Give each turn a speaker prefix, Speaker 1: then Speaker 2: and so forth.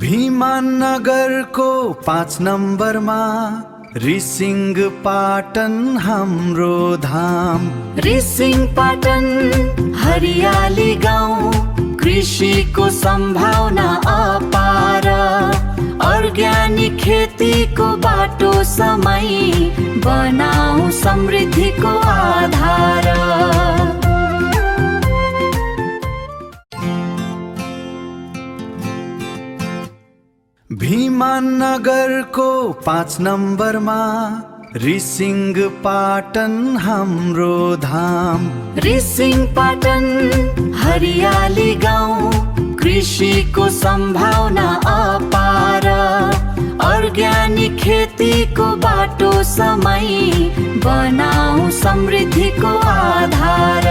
Speaker 1: भीमानगरको 5 नम्बरमा रिसिङ पाटन हाम्रो धाम।
Speaker 2: रिसिङ पाटन हरियाली गाउँ, कृषिको सम्भावना अपार। अर्ग्यानिक खेतीको बाटो समय, बनाऊ समृद्धिको आधार।
Speaker 1: भीमानगरको 5 नम्बरमा रिसिङ पाटन हाम्रो धाम।
Speaker 2: रिसिङ पाटन हरियाली गाउँ, कृषिको सम्भावना अपार। अर्ग्यानिक खेतीको बाटो समय, बनाऊ समृद्धिको आधार।